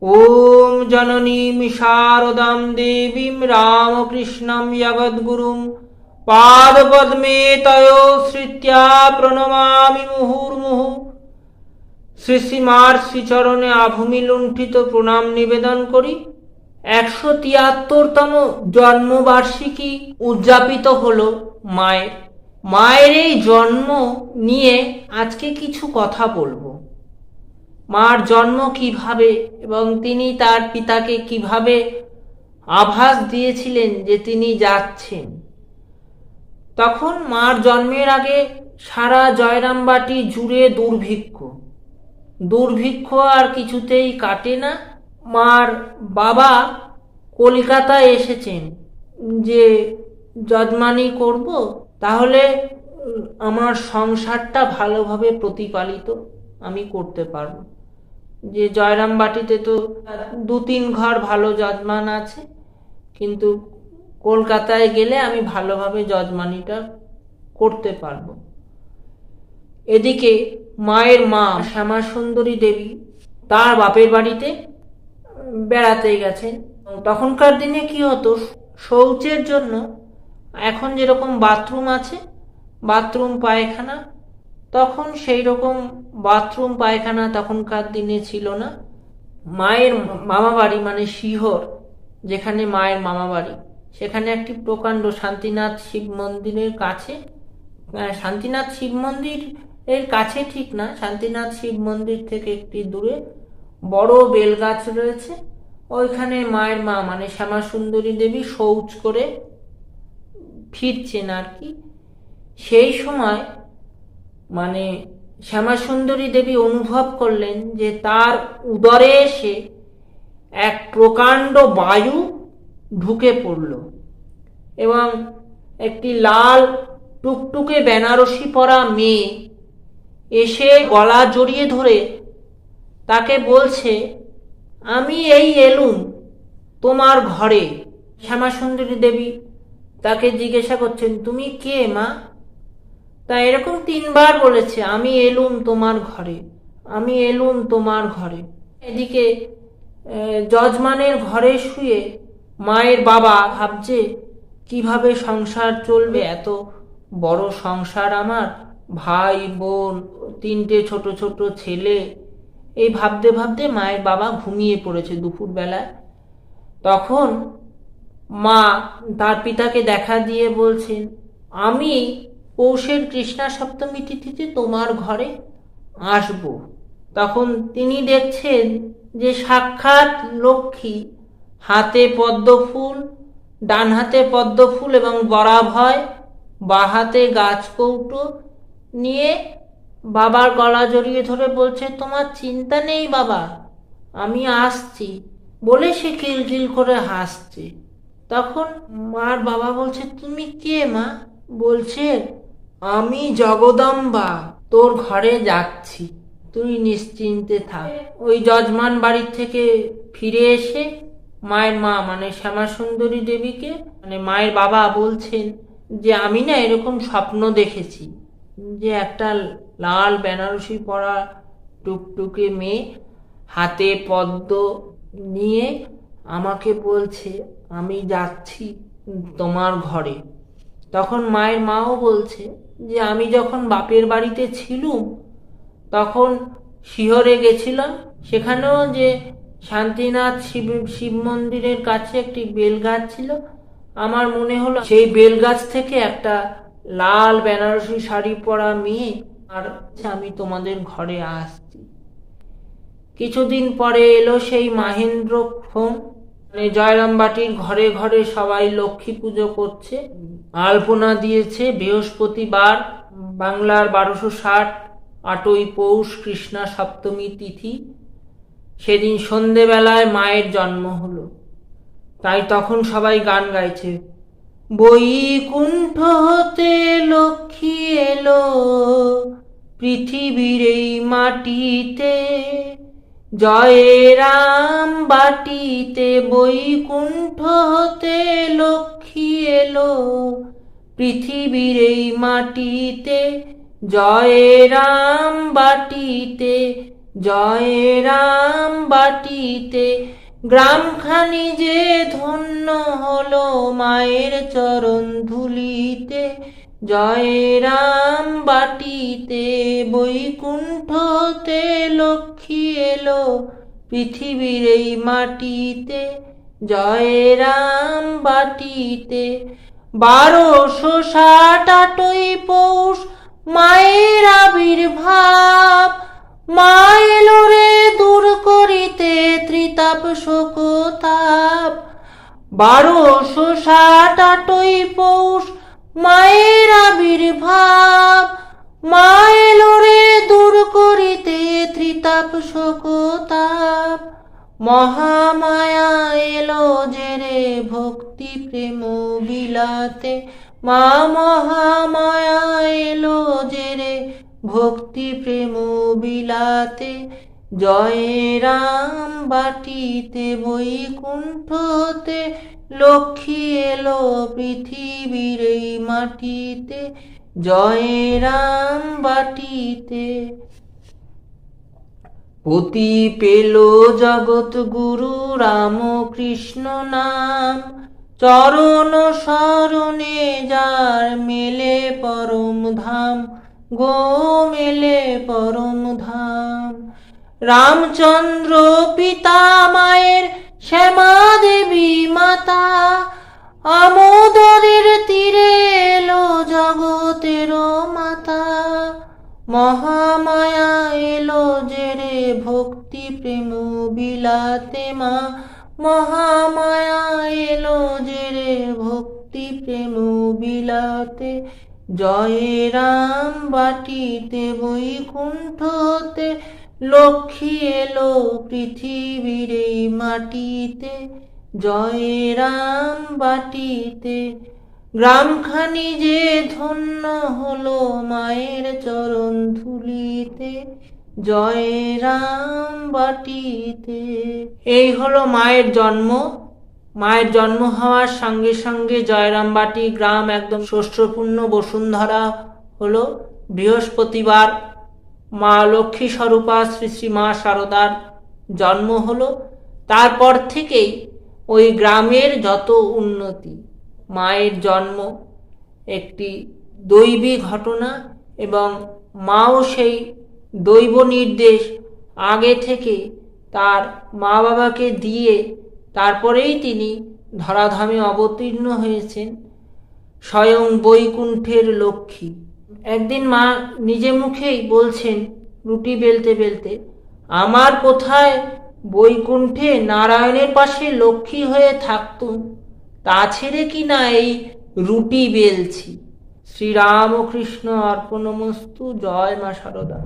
ॐ जननीं शारदां देवीं रामकृष्णं जगद्गुरुं पादपद्मे तयोश्रित्या प्रणमामि मुहुर्मुहुः। শ্রী শ্রীমার শ্রীচরণে আভূমি লুণ্ঠিত প্রণাম নিবেদন করি। 173তম জন্মবার্ষিকী উদযাপিত হলো মায়ের। মায়ের এই জন্ম নিয়ে আজকে কিছু কথা বলবো। মার জন্ম কিভাবে এবং তিনি তার পিতাকে কিভাবে আভাস দিয়েছিলেন যে তিনি যাচ্ছেন। তখন মার জন্মের আগে সারা জয়রামবাটি জুড়ে দুর্ভিক্ষ আর কিছুতেই কাটে না। মার বাবা কলকাতায় এসেছেন যে যজমানি করব, তাহলে আমার সংসারটা ভালোভাবে প্রতিপালিত আমি করতে পারবো। যে জয়রামবাটিতে তো 2-3 ঘর ভালো যজমান আছে, কিন্তু কলকাতায় গেলে আমি ভালোভাবে যজমানিটা করতে পারবো। এদিকে মায়ের মা শ্যামাসুন্দরী দেবী তার বাপের বাড়িতে বেড়াতে গেছেন। তখনকার দিনে কি হতো, শৌচের জন্য এখন যেরকম বাথরুম আছে, বাথরুম পায়খানা, তখন সেই রকম বাথরুম পায়খানা তখনকার দিনে ছিল না। মায়ের মামা বাড়ি মানে শিহর, যেখানে মায়ের মামা বাড়ি, সেখানে একটি প্রকাণ্ড শান্তিনাথ শিব মন্দিরের কাছে, শান্তিনাথ শিব মন্দির এর কাছে ঠিক না, শান্তিনাথ শিব মন্দির থেকে একটি দূরে বড় বেলগাছ রয়েছে। ওইখানে মায়ের মা মানে শ্যামাসুন্দরী দেবী শৌচ করে ফিরছেন আর কি। সেই সময় মানে শ্যামাসুন্দরী দেবী অনুভব করলেন যে তার উদরে এসে এক প্রকাণ্ড বায়ু ঢুকে পড়ল এবং একটি লাল টুকটুকে বেনারসি পরা মেয়ে এসে গলা জড়িয়ে ধরে তাকে বলছে, আমি এই এলুম তোমার ঘরে। শ্যামাসুন্দরী দেবী তাকে জিজ্ঞাসা করছেন, তুমি কে মা? তা এরকম 3 বার বলেছে, আমি এলুম তোমার ঘরে, আমি এলুম তোমার ঘরে। এদিকে যজমানের ঘরে শুয়ে মায়ের বাবা ভাবছে কিভাবে সংসার চলবে, এত বড় সংসার আমার, ভাই বোন 3টে ছোট ছোট ছেলে, এই ভাবতে ভাবতে মায়ের বাবা ঘুমিয়ে পড়েছে দুপুরবেলায়। তখন মা তার পিতাকে দেখা দিয়ে বলছেন, আমি পৌষের কৃষ্ণা সপ্তমী তিথিতে তোমার ঘরে আসব। তখন তিনি দেখছেন যে সাক্ষাৎ লক্ষ্মী, হাতে পদ্মফুল, ডান হাতে পদ্মফুল এবং বরাভয়, বা হাতে গাছ কৌটো নিয়ে বাবার গলা জড়িয়ে ধরে বলছে, তোমার চিন্তা নেই বাবা, আমি আসছি বলে সে কিলকিল করে হাসছে। তখন মার বাবা বলছে, তুমি কে মা? বলছে, আমি জগদম্বা তোর ঘরে যাচ্ছি, তুই নিশ্চিন্তে থাক। ওই যজমান বাড়ির থেকে ফিরে এসে মায়ের মা মানে শ্যামাসুন্দরী দেবীকে মানে মায়ের বাবা বলছেন যে আমি না এরকম স্বপ্ন দেখেছি যে একটা লাল বেনারসি পরা টুকটুকে মেয়ে হাতে পদ্ম নিয়ে আমাকে বলছে আমি যাচ্ছি তোমার ঘরে। তখন মায়ের মাও বলছে যে আমি যখন বাপের বাড়িতে ছিলুম তখন শিহরে গেছিলাম, সেখানেও যে শান্তিনাথ শিব মন্দিরের কাছে একটি বেলগাছ ছিল, আমার মনে হলো সেই বেলগাছ থেকে একটা লাল বেনারসি শাড়ি পরা মেয়ে আর আমি তোমাদের ঘরে আসছি। কিছুদিন পরে এলো সেই মাহেন্দ্রক্ষণ, মানে জয়রামবাটির ঘরে ঘরে সবাই লক্ষ্মী পুজো করছে, আলপনা দিয়েছে। বৃহস্পতিবার, বাংলার 1260, 8ই পৌষ কৃষ্ণা সপ্তমী তিথি, সেদিন সন্ধেবেলায় মায়ের জন্ম হলো। তাই তখন সবাই গান গাইছে, বৈকুণ্ঠ হতে লক্ষ্মী এলো পৃথিবীর এই মাটিতে, জয় রাম বাটিতে বৈকুণ্ঠ হতে লক্ষ্মী এলো পৃথিবীর এই মাটিতে, জয় রাম বাটিতে জয় রাম বাটিতে গ্রামখানি যে ধন্য হলো মায়ের চরণ ধুলিতে। জয় রাম বাটিতে বৈকুণ্ঠতে লক্ষ্মী এলো পৃথিবীর এই মাটিতে। জয় রাম বাটিতে 1268 পৌষ মায়ের আবির্ভাব। মা এলো রে দূর করিতে ত্রিতাপ শোকতাপ। 1268 পৌষ মায়ের আবির্ভাব। মা এলো রে দূর করিতে ত্রিতাপ শোকতাপ। মহামায়া এলো যে রে ভক্তি প্রেম বিলাতে। মা মহামায়া এলো যে রে ভক্তি প্রেম বিলাতে। জয় রাম বাটিতে বৈকুণ্ঠতে লক্ষ্মী এলো পৃথিবীর এই মাটিতে। জয় রাম বাটিতে পতি পেল জগৎ গুরু রামকৃষ্ণ নাম। চরণ শরণে যার মেলে পরম ধাম, গো মেলে পরম ধাম। রামচন্দ্র পিতা মায়ের শ্যামা দেবী মাতা। আমোদরের তীরে এলো জগতের মাতা। মহামায়া এলো যে রে ভক্তি প্রেম বিলাতে। মা মহামায়া এলো যে রে ভক্তি প্রেম বিলাতে। জয় রাম বাটিতে বৈকুণ্ঠতে লক্ষ্মী এলো পৃথিবীর এই মাটিতে। জয় রাম বাটিতে গ্রামখানি যে ধন্য হলো মায়ের চরণ ধুলিতে। জয় রাম বাটিতে। এই হলো মায়ের জন্ম। মায়ের জন্ম হওয়ার সঙ্গে সঙ্গে জয়রামবাটি গ্রাম একদম শস্যপূর্ণ বসুন্ধরা হলো। বৃহস্পতিবার মা লক্ষ্মী স্বরূপা শ্রী শ্রী মা শারদার জন্ম হলো। তারপর থেকেই ওই গ্রামের যত উন্নতি। মায়ের জন্ম একটি দৈবী ঘটনা এবং মাও সেই দৈব নির্দেশ আগে থেকে তার মা বাবাকে দিয়ে তারপরেই তিনি ধরাধামে অবতীর্ণ হয়েছেন স্বয়ং বৈকুণ্ঠের লক্ষ্মী। একদিন মা নিজে মুখেই বলছেন রুটি বেলতে বেলতে, আমার কোথায় বৈকুণ্ঠে নারায়ণের পাশে লক্ষ্মী হয়ে থাকতুম, তা ছেড়ে কি না এই রুটি বেলছি। শ্রীরামকৃষ্ণ অর্পণমস্তু। জয় মা শারদা।